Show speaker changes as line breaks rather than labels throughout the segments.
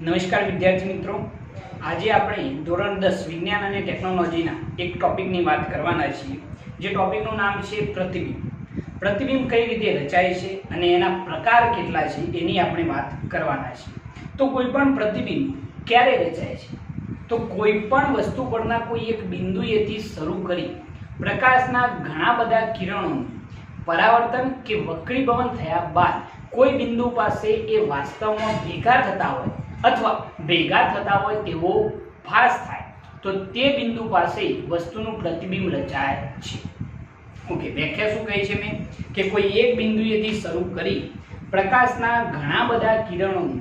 નમસ્કાર વિદ્યાર્થી મિત્રો, આજે આપણે ધોરણ 10 વિજ્ઞાન અને ટેકનોલોજીના એક ટોપિકની વાત કરવાના છીએ, જે ટોપિકનું નામ છે પ્રતિબિંબ. પ્રતિબિંબ કઈ રીતે રચાય છે અને એના પ્રકાર કેટલા છે એની આપણે વાત કરવાના છીએ. તો કોઈ પણ પ્રતિબિંબ ક્યારે રચાય છે? તો કોઈ પણ વસ્તુ પરના કોઈ એક બિંદુએથી શરૂ કરી પ્રકાશના ઘણા બધા કિરણોનું પરાવર્તન કે વક્રીભવન થયા બાદ કોઈ બિંદુ પાસે એ વાસ્તવમાં ભેગા થતા હોય અથવા ભેગા થતા હોય તેવો ભાસ થાય તો તે બિંદુ પાસે વસ્તુનું પ્રતિબિંબ રચાય છે. ઓકે, વ્યાખ્યા શું કહી છે મેં કે કોઈ એક બિંદુએથી શરૂ કરી પ્રકાશના ઘણા બધા કિરણોનું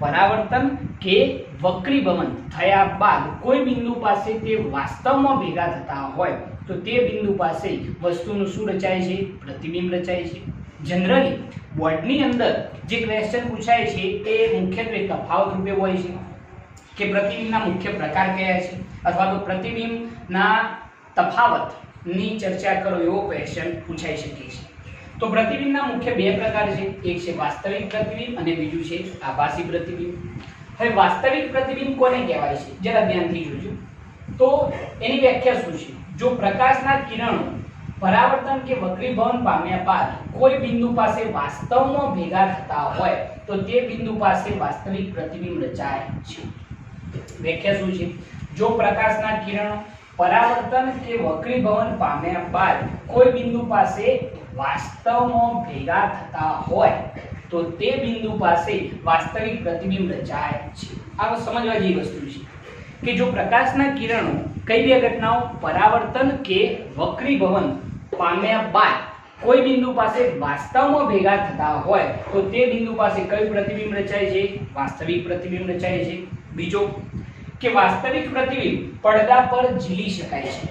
પરાવર્તન કે વક્રીભવન થયા બાદ કોઈ બિંદુ પાસે તે વાસ્તવમાં ભેગા થતા હોય તો તે બિંદુ પાસે વસ્તુનું શું રચાય છે? પ્રતિબિંબ રચાય છે. જનરલી બોર્ડની અંદર જે ક્વેશ્ચન પૂછાય છે એ મુખ્યત્વે તફાવત રૂપે હોય છે કે પ્રતિબિંબના મુખ્ય પ્રકાર કયા છે અથવા તો પ્રતિબિંબના તફાવતની ચર્ચા કરો એવો ક્વેશ્ચન પૂછાઈ શકે છે. તો પ્રતિબિંબના મુખ્ય બે પ્રકાર છે, એક છે વાસ્તવિક પ્રતિબિંબ અને બીજું છે આભાસી પ્રતિબિંબ. હવે વાસ્તવિક પ્રતિબિંબ કોને કહેવાય છે જરા ધ્યાનથી જોજો. તો એની વ્યાખ્યા શું છે? જો પ્રકાશના કિરણો પરાવર્તન કે વક્રીભવન પામ્યા બાદ કોઈ બિંદુ પાસે વાસ્તવમાં ભેગા થતા હોય તો તે બિંદુ પાસે વાસ્તવિક પ્રતિબિંબ રચાય છે. વ્યાખ્યા શું છે? જો પ્રકાશના કિરણો પરાવર્તન કે વક્રીભવન પામ્યા બાદ કોઈ બિંદુ પાસે વાસ્તવમાં ભેગા થતા હોય તો તે બિંદુ પાસે વાસ્તવિક પ્રતિબિંબ રચાય છે. આ સમજવા જેવી વસ્તુ છે કે જો પ્રકાશના કિરણો કઈ બે ઘટનાઓ પરાવર્તન કે વક્રીભવન પામ્યા બાદ કોઈ બિંદુ પાસે વાસ્તવમાં ભેગા થતા હોય તો તે બિંદુ પાસે કયું પ્રતિબિંબ રચાય છે? વાસ્તવિક પ્રતિબિંબ રચાય છે. બીજો કે વાસ્તવિક પ્રતિબિંબ પડદા પર ઝીલી શકાય છે,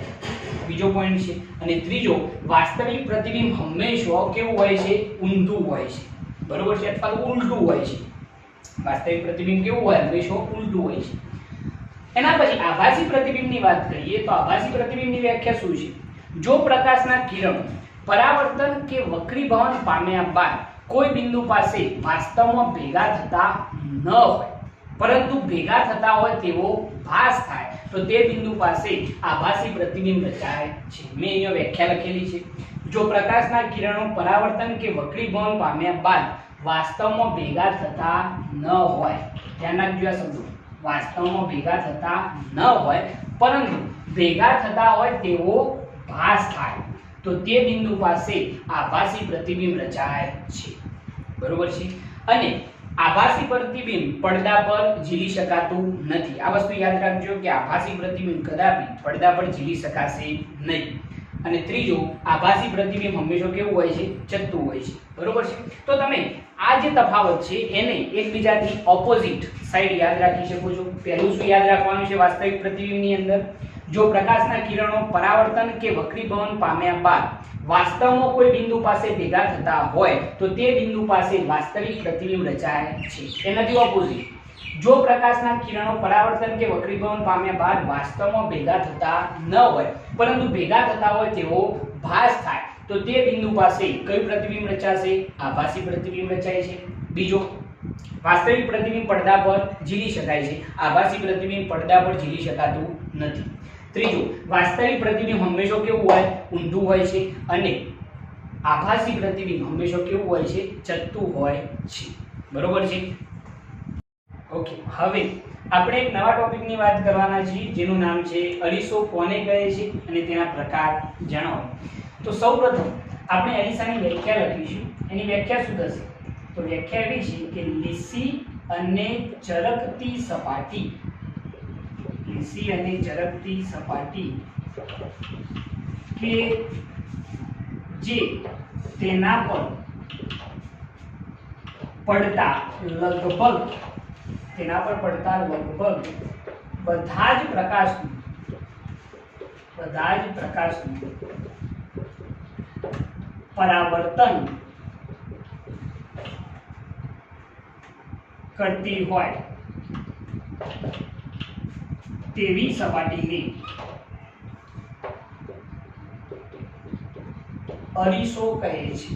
બીજો પોઈન્ટ છે. અને ત્રીજો, વાસ્તવિક પ્રતિબિંબ હંમેશા કેવું હોય છે? ઊંધું હોય છે, બરોબર છે, અથવા તો ઉલટું હોય છે. વાસ્તવિક પ્રતિબિંબ કેવું હોય? હંમેશા ઉલટું હોય છે. એના પછી આભાસી પ્રતિબિંબની વાત કરીએ તો આભાસી પ્રતિબિંબની વ્યાખ્યા શું છે? જો પ્રકાશના કિરણો પરાવર્તન કે વક્રીભવન પામ્યા બાદ કોઈ બિંદુ પાસે વાસ્તવમાં ભેગા થતા ન હોય પરંતુ ભેગા થતા હોય તેવો ભાસ થાય તો તે બિંદુ પાસે આભાસી પ્રતિબિંબ રચાય છે. મેં અહીંયા વ્યાખ્યા લખેલી છે. જો પ્રકાશના કિરણો પરાવર્તન કે વક્રીભવન પામ્યા બાદ વાસ્તવમાં ભેગા થતા ન હોય, ધ્યાન રાખજો આ શબ્દો, વાસ્તવમાં ભેગા થતા ન હોય પરંતુ ભેગા થતા હોય તેવો ભાસ થાય તો તે બિંદુ પાસે આભાસી પ્રતિબિંબ રચાય છે, બરોબર છે. અને આભાસી પ્રતિબિંબ પડદા પર ઝીલી શકાતું નથી. આ વસ્તુ યાદ રાખજો કે આભાસી પ્રતિબિંબ કદાપી પડદા પર ઝીલી શકાશે નહીં. અને ત્રીજો, આભાસી પ્રતિબિંબ હંમેશા કેવું હોય છે? ચત્તું હોય છે, બરોબર છે. તો તમે આ જે તફાવત છે એને એકબીજાથી ઓપોઝિટ સાઈડ યાદ રાખી શકો છો. પહેલું શું યાદ રાખવાનું છે વાસ્તવિક પ્રતિબિંબની અંદર? જો પ્રકાશના કિરણો પરાવર્તન કે વક્રીભવન પામ્યા બાદ વાસ્તવમાં કોઈ બિંદુ પાસે ભેગા થતા હોય તો તે બિંદુ પાસે વાસ્તવિક પ્રતિબિંબ રચાય છે. એનાથી ઓપોઝિટ, જો પ્રકાશના કિરણો પરાવર્તન કે વક્રીભવન પામ્યા બાદ વાસ્તવમાં ભેગા થતા ન હોય પરંતુ ભેગા થતા હોય તેવો ભાસ થાય તો તે બિંદુ પાસે કયું પ્રતિબિંબ રચાશે? આભાસી પ્રતિબિંબ રચાય છે. બીજો, વાસ્તવિક પ્રતિબિંબ પડદા પર ઝીલી શકાય છે, આભાસી પ્રતિબિંબ પડદા પર ઝીલી શકાતું નથી. ત્રીજો, વાસ્તવિક પ્રતિબિંબ હંમેશા કેવું હોય? ઊંધું હોય છે. અને આભાસી પ્રતિબિંબ હંમેશા કેવું હોય છે? ચત્તું હોય છે, બરોબર છે. ઓકે, હવે આપણે એક નવા ટોપિકની વાત કરવાના છીએ જેનું નામ છે અરીસો કોને કહે છે અને તેના પ્રકાર જણાવો. તો સૌપ્રથમ આપણે અરીસાની વ્યાખ્યા લખીશું. એની વ્યાખ્યા શું થશે? તો વ્યાખ્યા એવી છે કે લીસી અને ચરકતી સપાટી, લીસી અને ચરકતી સપાટી કે જે તેના પર પડતા લગભગ બધા જ પ્રકાશનું પરાવર્તન કરતી હોય તેવી સપાટીને અરીસો કહે છે.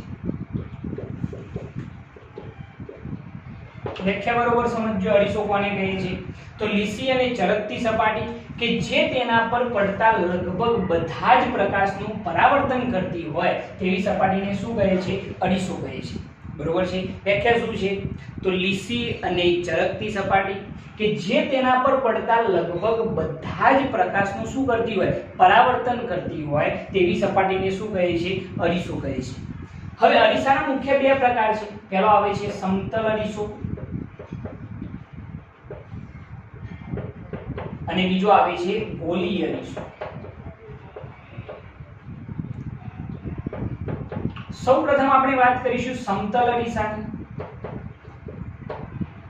વ્યાખ્યા બરોબર સમજજો. અરીસો કોને કહે છે? તો લીસી અને ચળકતી સપાટી કે જે તેના પર પડતા લગભગ બધા જ પ્રકાશનું પરાવર્તન કરતી હોય તેવી સપાટીને શું કહે છે? અરીસો કહે છે. બરોબર છે. વ્યાખ્યા શું છે? તો લીસી અને ચળકતી સપાટી કે જે તેના પર પડતા લગભગ બધા જ પ્રકાશનું શું કરતી હોય? પરાવર્તન કરતી હોય તેવી સપાટીને શું કહે છે? અરીસો કહે છે. હવે અરીસાના મુખ્ય બે પ્રકાર છે. પહેલો આવે છે સમતલ અરીસો અને બીજો આવે છે ગોલીય અરીસો. સૌપ્રથમ આપણે વાત કરીશું સમતલ અરીસાની.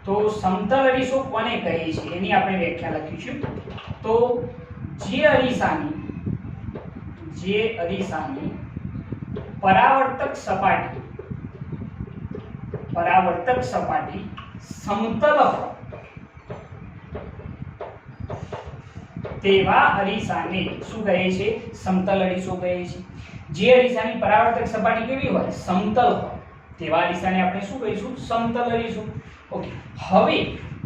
તો સમતલ અરીસો કોને કહે છે એની આપણે વ્યાખ્યા લખીશું. તો જે અરીસાની પરાવર્તક સપાટી સમતલ હોય તેવા અરીસાને શું કહે છે? સમતલ અરીસો કહે છે. જે અરીસાની પરાવર્તક સપાટી કેવી હોય? સમતલ હોય તેવા અરીસાને આપણે શું કહીશું? સમતલ અરીસો. ઓકે. હવે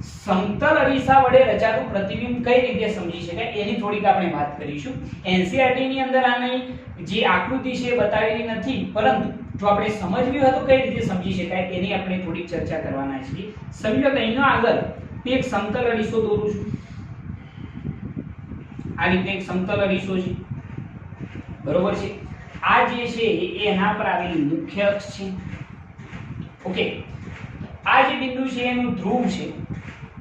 સમતલ અરીસા વડે રચાતું પ્રતિબિંબ કઈ રીતે સમજી શકાય એની થોડીક આપણે વાત કરીશું. એનસીઈઆરટી ની અંદર આની જે આકૃતિ છે બતાવેલી નથી, પરંતુ જો આપણે સમજવી હોય તો કઈ રીતે સમજી શકાય એની આપણે થોડીક ચર્ચા કરવાના છીએ. સમજો કે અહીંનો આગળ એક સમતલ અરીસો દોરું છું. આ રીતે એક સમતલ અરીસો છે. બરોબર છે. આ જે છે એ એના પર આવેલું મુખ્ય અક્ષ છે. ઓકે. આ જે બિંદુ છે એનું ધ્રુવ છે.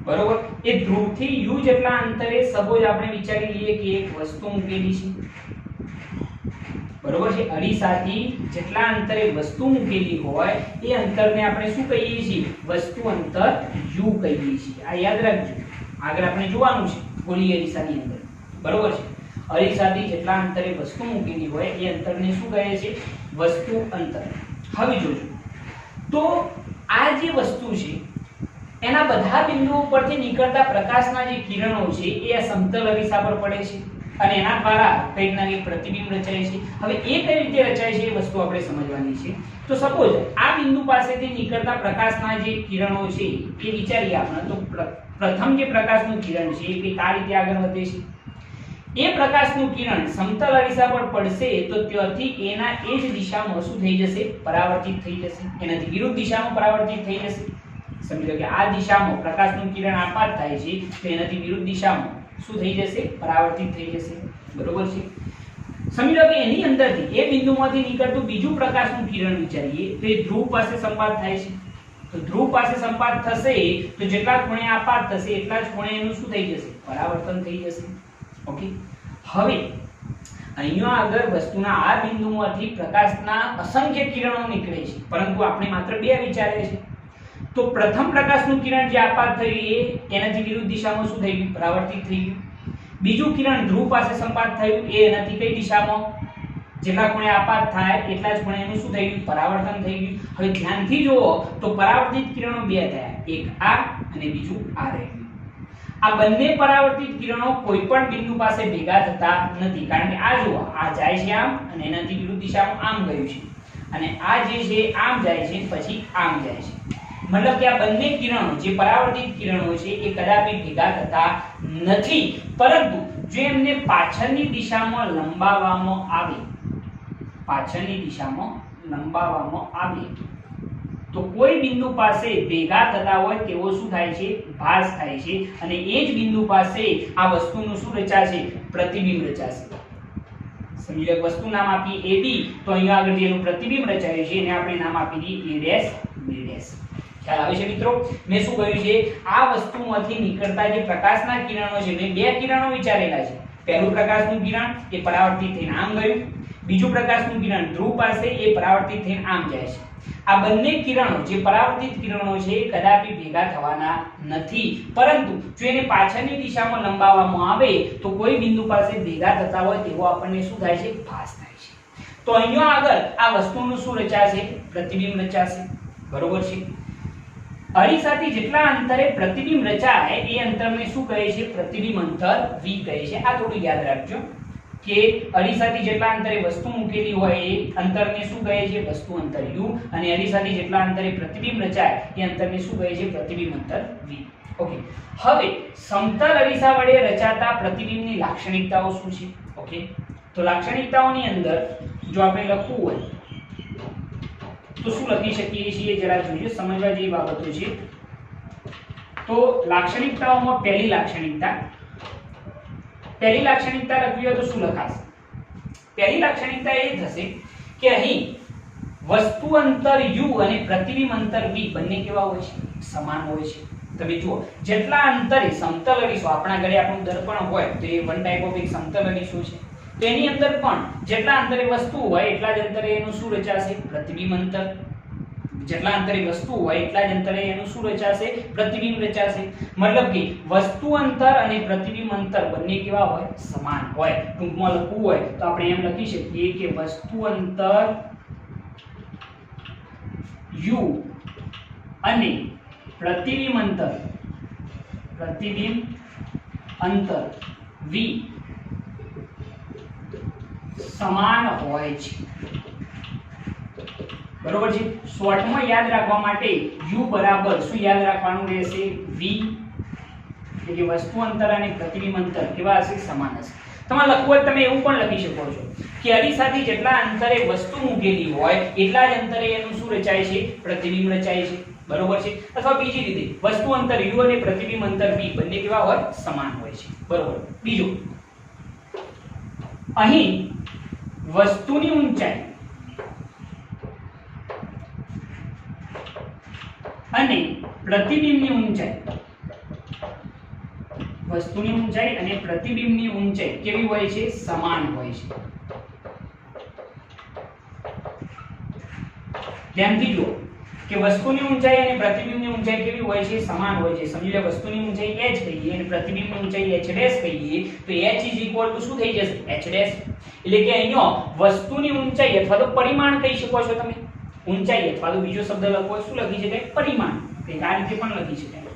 બરોબર. એ ધ્રુવથી u જેટલા અંતરે સપોઝ આપણે વિચારી લઈએ કે એક વસ્તુ મૂકેલી છે. બરોબર છે. અરીસાથી જેટલા અંતરે વસ્તુ મૂકેલી હોય એ અંતરને આપણે શું કહીએ છીએ? વસ્તુ અંતર u કહીએ છીએ. આ યાદ રાખજો. આગળ આપણે જોવાનું છે ગોળીય અરીસાની અંદર. બરોબર છે. અરીસાથી જેટલા અંતરે વસ્તુ મૂકેલી હોય એ અંતરને શું કહે છે? વસ્તુ અંતર. હવે જોજો. તો આ જે વસ્તુ છે એના બધા બિંદુઓ પરથી નીકળતા પ્રકાશના જે કિરણો છે એ આ સમતલ અરીસા પર પડે છે અને એના દ્વારા કંઈક ના કંઈક પ્રતિબિંબ રચાય છે. હવે એ કઈ રીતે રચાય છે એ વસ્તુ આપણે સમજવાની છે. તો સપોઝ આ બિંદુ પાસેથી નીકળતા પ્રકાશના જે કિરણો છે એ વિચારીએ આપણે. તો પ્રથમ જે પ્રકાશનું કિરણ છે એ આ રીતે આગળ વધે છે. એ પ્રકાશનું કિરણ સમતલ અરીસા પર પડશે તો ત્યાંથી એના એ જ દિશામાં શું થઈ જશે? પરાવર્તિત થઈ જશે. એનાથી વિરુદ્ધ દિશામાં પરાવર્તિત થઈ જશે. સમજો કે આ દિશામાં પ્રકાશનું કિરણ આપાત થાય છે તો એનાથી વિરુદ્ધ દિશામાં શું થઈ જશે? પરાવર્તિત થઈ જશે. બરોબર છે. સમજો કે એની અંદરથી એ બિંદુમાંથી નીકળતું બીજું પ્રકાશનું કિરણ વિચારીએ તો એ ધ્રુવ પાસે સંપાત થાય છે. તો ધ્રુવ પાસે સંપાત થશે તો જેટલા ખૂણે આપાત થશે એટલા જ ખૂણે એનું શું થઈ જશે? પરાવર્તન થઈ જશે. ઓકે. હવે અહીંયા આગળ વસ્તુના આ બિંદુમાંથી પ્રકાશના અસંખ્ય કિરણો નીકળે છે, પરંતુ આપણે માત્ર બે વિચારે છે. તો પ્રથમ પ્રકાશનું કિરણ જે આપાત થયું એ એનાથી વિરુદ્ધ દિશામાં શું થઈ ગયું? પરાવર્તિત થઈ ગયું. બીજું કિરણ ધ્રુવ પાસે સંપાત થયું એ એનાથી કઈ દિશામાં? જેટલા ખૂણે આપાત થાય એટલા જ ખૂણે એનું શું થઈ ગયું? પરાવર્તન થઈ ગયું. હવે ધ્યાનથી જુઓ તો પરાવર્તિત કિરણો બે થયા. એક આ અને બીજું આ રહ્યું. આ બંને પરાવર્તિત કિરણો કોઈ પણ બિંદુ પાસે ભેગા થતા નથી, કારણ કે આ જુઓ આ જાય છે આમ અને એનાથી વિરુદ્ધ દિશામાં આમ ગયું છે અને આ જે છે આમ જાય છે પછી આમ જાય છે. મતલબ કે આ બંને કિરણો જે પરાવર્તિત કિરણો છે એ કદાપી ભેગા થતા નથી, પરંતુ જો એમને પાછળની દિશામાં લંબાવવામાં આવે તો કોઈ બિંદુ પાસે ભેગા થતા હોય તેવો શું થાય છે? ભાસ થાય છે અને એ જ બિંદુ પાસે આ વસ્તુનું શું રચાશે? પ્રતિબિંબ રચાશે. સમજી લો વસ્તુ નામ આપી AB તો અહીંયા આગળ જેનું પ્રતિબિંબ રચાયું છે એને આપણે નામ આપી દઈએ A' B'. ખ્યાલ આવે છે મિત્રો? મેં શું કહ્યું છે? આ વસ્તુમાંથી નીકળતા જે પ્રકાશના કિરણો છે મેં બે કિરણો વિચારેલા છે. પહેલું પ્રકાશનું કિરણ એ પરાવર્તિત થઈને આમ ગયું, બીજું પ્રકાશનું કિરણ ધ્રુવ પાસે એ પરાવર્તિત થઈને આમ જાય છે. આ બંને કિરણો જે પરાવર્તિત કિરણો છે એ કદાપી ભેગા થવાના નથી, પરંતુ જો એને પાછળની દિશામાં લંબાવવામાં આવે તો કોઈ બિંદુ પાસે ભેગા થતા હોય તેવો આપણને શું થાય છે? ભાસ થાય છે. તો અહીંયા આગળ આ વસ્તુનું શું રચાશે? પ્રતિબિંબ રચાશે. બરોબર છે. અરીસાથી જેટલા અંતરે પ્રતિબિંબ રચાય એ અંતરને શું કહે છે? પ્રતિબિંબ અંતર V કહે છે. આ થોડું યાદ રાખજો. કે અરીસાથી જેટલા અંતરે વસ્તુ મૂકેલી હોય એ અંતરને શું કહે છે? વસ્તુ અંતર u, અને અરીસાથી જેટલા અંતરે પ્રતિબિંબ રચાય એ અંતરને શું કહે છે? પ્રતિબિંબ અંતર v. ઓકે, હવે સમતલ અરીસા વડે રચાતા પ્રતિબિંબની લાક્ષણિકતાઓ શું છે? ઓકે, તો લાક્ષણિકતાઓની અંદર જો આપણે લખવું હોય તો શું લખી શકીએ છીએ? જરા જોઈએ, સમજવા જેવી બાબતો છે. તો લાક્ષણિકતાઓમાં પહેલી લાક્ષણિકતા લખવી હોય તો શું લખાશે? પહેલી લાક્ષણિકતા એ થશે કે અહીં વસ્તુ અંતર u અને પ્રતિબિંબ અંતર v બંને કેવા હોય છે? સમાન હોય છે. તમે જુઓ, જેટલા અંતરે સમતલ અરીસો, આપણા ઘરે આપણું દર્પણ હોય તો એ વન ટાઈપ ઓફ એક સમતલ અરીસો છે, તો એની અંદર પણ જેટલા અંતરે વસ્તુ હોય એટલા જ અંતરે એનું શું રચાશે? પ્રતિબિંબ અંતર. જેટલા અંતરે વસ્તુ હોય એટલા જ અંતરે એનું શું રચાશે? પ્રતિબિંબ રચાશે. મતલબ કે વસ્તુ અંતર અને પ્રતિબિંબ અંતર બંને કેવા હોય? સમાન હોય. ટૂંકમાં લખવું હોય તો આપણે એમ લખી શકીએ કે વસ્તુ અંતર u અને પ્રતિબિંબ અંતર v સમાન હોય છે. બરોબર છે? શોર્ટમાં યાદ રાખવા માટે u બરાબર શું યાદ રાખવાનું રહેશે? v, એટલે કે વસ્તુ અંતર અને પ્રતિબિંબ અંતર કેવા હશે? સમાન હશે. તમારે લખવું હોય તમે એવું પણ લખી શકો છો કે અરીસાથી જેટલા અંતરે વસ્તુ મૂકેલી હોય એટલા જ અંતરે એનું શું રચાય છે? પ્રતિબિંબ રચાય છે. બરોબર છે? અથવા બીજી રીતે વસ્તુ અંતર u અને પ્રતિબિંબ અંતર v બંને કેવા હોય? સમાન હોય છે. બરોબર. બીજું, અહીં વસ્તુની ઊંચાઈ અને પ્રતિબિંબની ઊંચાઈ, વસ્તુની ઊંચાઈ અને પ્રતિબિંબની ઊંચાઈ કેવી હોય છે? સમાન હોય છે. ધ્યાનથી જુઓ કે વસ્તુની ઊંચાઈ અને પ્રતિબિંબની ઊંચાઈ કેવી હોય છે? સમાન હોય છે. સમજી લો, વસ્તુની ઊંચાઈ h કહીએ અને પ્રતિબિંબની ઊંચાઈ h' કહીએ તો h શું થઈ જશે? h'. એટલે કે અહીંયા વસ્તુની ઊંચાઈ અથવા તો પરિમાણ કહી શકો છો તમે. ઊંચાઈ અથવા તો બીજો શબ્દ લખવો શું લખી શકાય? પરિમાણ. કંઈક આ રીતે પણ લખી શકાય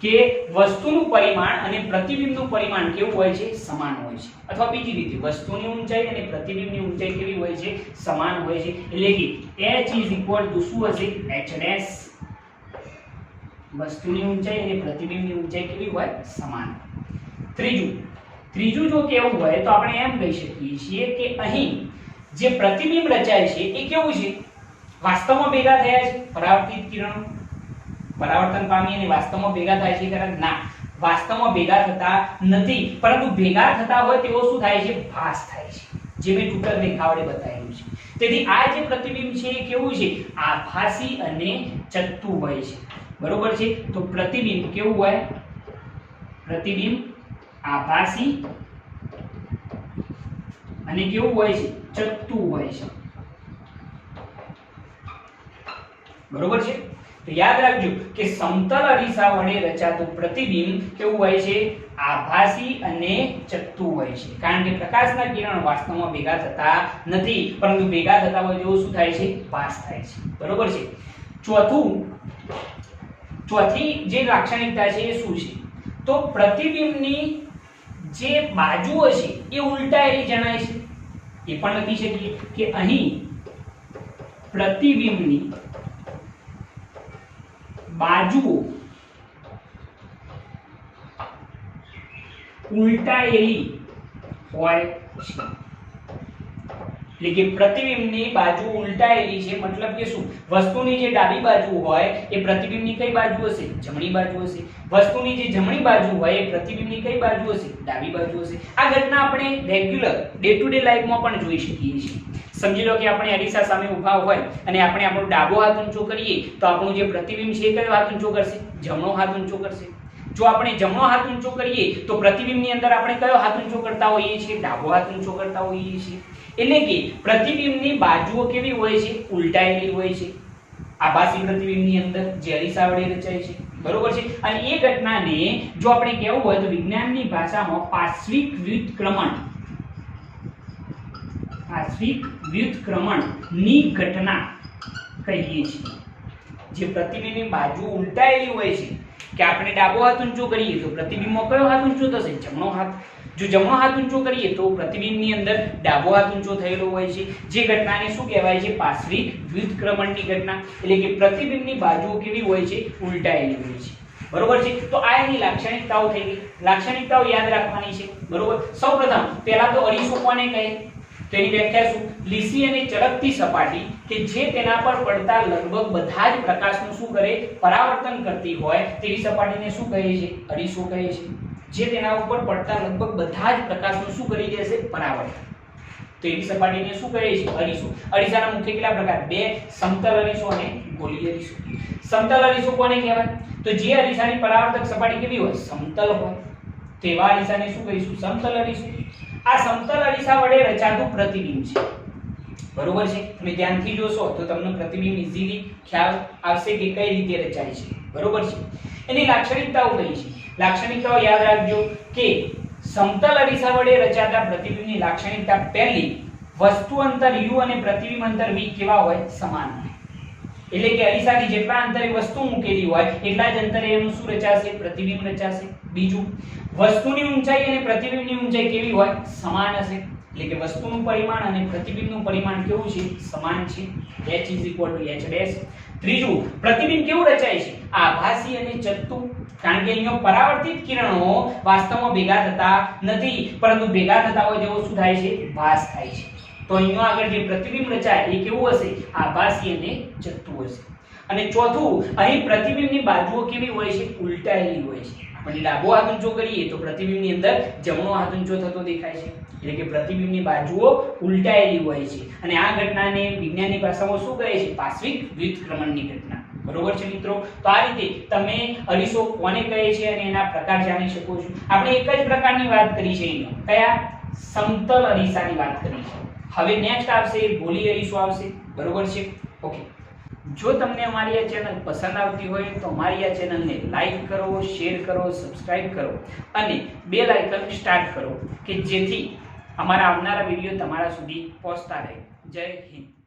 કે વસ્તુનું પરિમાણ અને પ્રતિબિંબનું પરિમાણ કેવું હોય છે? સમાન હોય છે. અથવા બીજી રીતે વસ્તુની ઊંચાઈ અને પ્રતિબિંબની ઊંચાઈ કેવી હોય છે? સમાન હોય છે. એટલે કે h શું હશે? h'. વસ્તુની ઊંચાઈ અને પ્રતિબિંબની ઊંચાઈ કેવી હોય? સમાન. ત્રીજું જો કેવું હોય તો આપણે એમ કહી શકીએ છીએ કે અહીં જે પ્રતિબિંબ રચાય છે એ કેવું છે? વાસ્તવમાં ભેગા થયા છે પરાવર્તિત કિરણો, પરાવર્તન પામી અને વાસ્તવમાં ભેગા થાય છે? કારણ ના, વાસ્તવમાં ભેગા થતા નથી, પરંતુ ભેગા થતા હોય તેવો શું થાય છે? ભાસ થાય છે, જે મેં ટૂંકર રેખા વડે બતાવ્યું છે. તેથી આ જે પ્રતિબિંબ છે એ કેવું છે? આભાસી અને ચત્તુ હોય છે. બરોબર છે? તો પ્રતિબિંબ કેવું હોય? પ્રતિબિંબ આભાસી અને કેવું હોય છે? ચત્તુ હોય છે. બરોબર છે? તો યાદ રાખજો કે સમતલ અરીસા વડે રચાતું પ્રતિબિંબ કેવું હોય છે? આભાસી અને ચત્તુ હોય છે. કારણ કે પ્રકાશના કિરણ વાસ્તવમાં ભેગા થતા નથી, પરંતુ ભેગા થતા હોય તેવું શું થાય છે? ભાસ થાય છે. બરોબર છે? ચોથી જે લાક્ષણિકતા છે એ શું છે? તો પ્રતિબિંબની જે બાજુઓ છે એ ઉલટાયેલી જણાય છે. એ પણ લખી શકીએ કે અહીં પ્રતિબિંબની બાજુઓ ઉલટાયેલી હોય છે. એટલે કે પ્રતિબિંબની બાજુ ઉલટાયેલી છે, મતલબ કે શું? વસ્તુની જે ડાબી બાજુ હોય એ પ્રતિબિંબની કઈ બાજુ હશે? જમણી બાજુ હશે. વસ્તુની જે જમણી બાજુ હોય એ પ્રતિબિંબની કઈ બાજુ હશે? ડાબી બાજુ હશે. આ ઘટના આપણે રેગ્યુલર ડે ટુ ડે લાઈફમાં પણ જોઈ શકીએ છીએ. સમજી લો કે આપણે અરીસા સામે ઊભા હોય અને આપણે આપણો ડાબો હાથ ઊંચો કરીએ તો આપણું જે પ્રતિબિંબ છે એ કયો હાથ ઊંચો કરશે? જમણો હાથ ઊંચો કરશે. જો આપણે જમણો હાથ ઊંચો કરીએ તો પ્રતિબિંબની અંદર આપણે કયો હાથ ઊંચો કરતા હોઈએ છીએ? ડાબો હાથ ઊંચો કરતા હોઈએ છીએ. એટલે કે પ્રતિબિંબની બાજુઓ કેવી હોય છે? ઉલટાયેલી હોય છે. આભાસી પ્રતિબિંબની અંદર જે અરીસા વડે રચાય છે. બરોબર છે? અને એ ઘટનાને જો આપણે કહેવું હોય તો વિજ્ઞાનની ભાષામાં પાર્શ્વિક વ્યુત્ક્રમણની ઘટના કહીએ છીએ. જે પ્રતિબિંબની બાજુ ઉલટાયેલી હોય છે કે આપણે ડાબો હાથ ઊંચો કરીએ તો પ્રતિબિંબમાં કયો હાથ ઊંચો થશે? જમણો હાથ. જો જમણો હાથ ઊંચો કરીએ તો પ્રતિબિંબની અંદર ડાબો હાથ ઊંચો થયેલો હોય છે, જે ઘટનાને શું કહેવાય છે? પાર્શ્વિક વ્યુત્ક્રમણની ઘટના. એટલે કે પ્રતિબિંબની બાજુઓ કેવી હોય છે? ઉલટાયેલી હોય છે. બરોબર છે. તો આ એની લાક્ષણિકતાઓ થઈ ગઈ. લાક્ષણિકતાઓ યાદ રાખવાની છે. બરોબર. સૌપ્રથમ પહેલા તો અરીસો કોને કહે? તેની વ્યાખ્યા શું? લીસી અને ચળકતી સપાટી કે જે તેના પર પડતા લગભગ બધા જ પ્રકાશનું શું કરે? પરાવર્તન કરતી હોય તેવી સપાટીને શું કહે છે? અરીસો કહે છે. જે તેના ઉપર પડતા લગભગ બધા જ પ્રકાશનું શું કરી દેશે? પરાવર્તન. તો એવી સપાટીને શું કહે છે? અરીસો. અરીસાના મુખ્ય કેટલા પ્રકાર? બે, સમતલ અરીસો અને ગોલીય અરીસો. સમતલ અરીસો કોને કહેવાય? તો જે અરીસાની પરાવર્તક સપાટી કેવી હોય? સમતલ હોય. તેવા અરીસાને શું કહીશું? સમતલ અરીસો. આ સમતલ અરીસા વડે રચાતું પ્રતિબિંબ છે. બરોબર છે. તમે ધ્યાનથી જોશો તો તમને પ્રતિબિંબ ઈઝીલી ખ્યાલ આવશે કે કઈ રીતે રચાય છે. બરોબર છે. એની લાક્ષણિકતાઓ કઈ છે? લાક્ષણિકતાઓ યાદ રાખજો કે સમતલ અરીસા વડે રચાતા પ્રતિબિંબની લાક્ષણિકતા પહેલી, વસ્તુ અંતર u અને પ્રતિબિંબ અંતર v કેવા હોય? સમાન હોય. એટલે કે અરીસાની જેટલા અંતરે વસ્તુ મૂકેલી હોય એટલા જ અંતરે એનું શું રચાશે? પ્રતિબિંબ રચાશે. બીજું, વસ્તુની ઊંચાઈ અને પ્રતિબિંબની ઊંચાઈ કેવી હોય? સમાન હશે. એટલે કે વસ્તુનું પરિમાણ અને પ્રતિબિંબનું પરિમાણ કેવું છે? સમાન છે. h h'. ત્રીજું, પ્રતિબિંબ કેવું રચાય છે? આભાસી અને ચત્તુ. કારણ કે અહીંયા પરાવર્તિત કિરણો વાસ્તવમાં ભેગા થતા નથી, પરંતુ ભેગા થતા હોય તેવો શું થાય છે? ભાસ થાય છે. તો અહીંયા આગળ જે પ્રતિબિંબ રચાય એ કેવું હશે? આભાસી અને ચત્તુ હશે. અને ચોથું, અહીં પ્રતિબિંબની બાજુઓ કેવી હોય છે? ઉલટાયેલી હોય છે. આપણે ડાબો હાથ ઊંચો કરીએ તો પ્રતિબિંબની અંદર જમણો હાથ ઊંચો થતો દેખાય છે. એટલે કે પ્રતિબિંબની બાજુઓ ઉલટાયેલી હોય છે. અને આ ઘટનાને વિજ્ઞાનની ભાષામાં શું કહે છે? પાર્શ્વિક વ્યુત્ક્રમણની ઘટના. બરોબર છે મિત્રો. તો આ રીતે તમે અરીસો કોને કહે છે અને એના પ્રકાર જાણી શકો છો. આપણે એક જ પ્રકારની વાત કરી છે અહીંયા. કયા? સમતલ અરીસાની વાત કરી છે. હવે નેક્સ્ટ આવશે ગોલીય અરીસો આવશે. બરોબર છે. ઓકે. જો તમને અમારી આ ચેનલ પસંદ આવતી હોય તો અમારી આ ચેનલને લાઈક કરો, શેર કરો, સબસ્ક્રાઇબ કરો અને બેલ આઇકન સ્ટાર્ટ કરો કે જેથી અમારા આવનારા વિડીયો તમારા સુધી પહોંચતા રહે. જય હિન્દ.